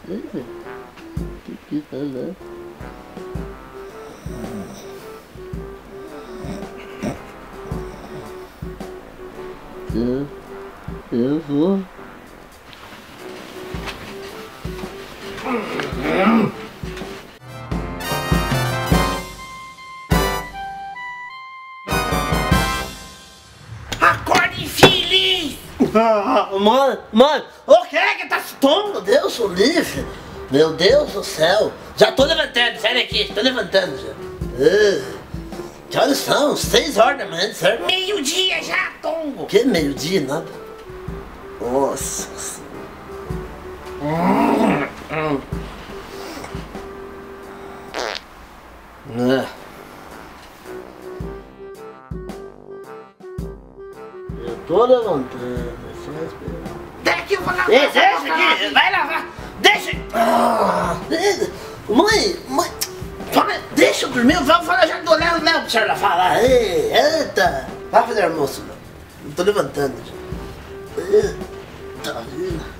Que tá lá? Eu vou. Acorde infeliz! Mano, o que é que tá tonto? Deus o livre. Meu Deus do céu. Já tô levantando, sai daqui, tô levantando já. Que horas são? 6 horas da manhã, certo? Meio-dia já, tongo! Que meio-dia, nada? Nossa. Eu tô levantando, só esperando. Daqui eu vou lavar. Deixa aqui, vai lavar. Deixa. Mãe, deixa eu dormir, vamos falar já do Léo pra senhora falar. Eita, vai fazer almoço, não. Não tô levantando já. Eita, vida.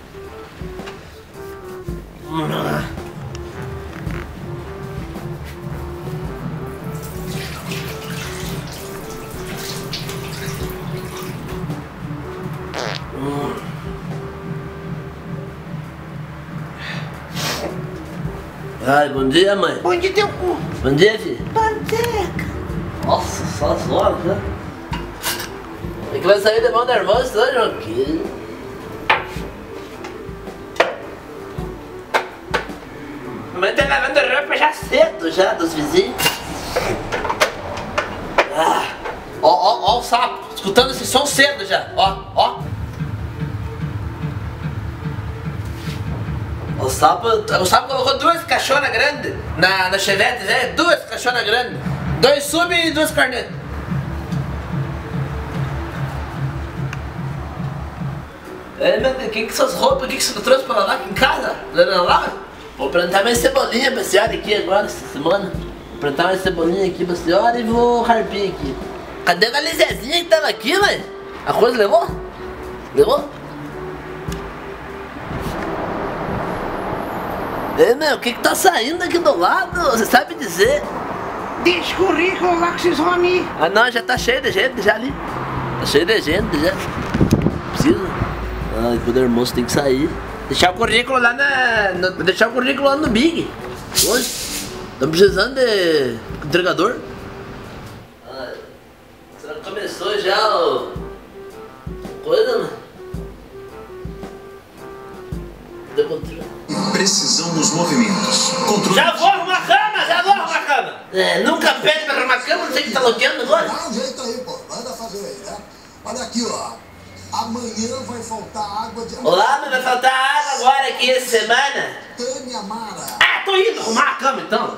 Ai, bom dia, mãe. Bom dia, teu cu. Bom dia, filho. Panteca. Nossa, só as horas, né? É que vai sair de mão da irmã, senão eu aqui. A mãe tá lavando roupa já cedo, já, dos vizinhos. Ó o sapo, escutando esse som cedo já, ó. O sapo colocou 2 caixonas grandes na chevette, velho. 2 caixonas grandes. 2 sub e 2 cornetas. Mas que essas roupas, que você trouxe pra lavar aqui em casa? Não lava? Vou plantar mais cebolinha pra senhora aqui agora, essa semana. Vou plantar mais cebolinha aqui pra senhora e vou harpir aqui. Cadê a Lizezinha que tava aqui, mãe? A coisa levou? Levou? Meu, o que tá saindo aqui do lado? Você sabe dizer? Deixa o currículo lá que vocês vão ali. Ah não, já tá cheio de gente já ali. Tá cheio de gente já. Precisa. Ah, depois do almoço tem que sair. Deixar o currículo lá deixar o currículo lá no Big. Hoje. Estamos precisando de entregador. Ah, será que começou já o... coisa, mano? Precisão nos movimentos. Controle. Já vou arrumar a cama, nunca pede pra arrumar a cama, não sei o que tá loteando agora. Dá um jeito aí, pô. Manda fazer aí, né? Olha aqui, ó. Amanhã vai faltar água de... Olá, mas vai faltar água agora aqui essa semana? Tânia Mara. Ah, tô indo arrumar a cama então.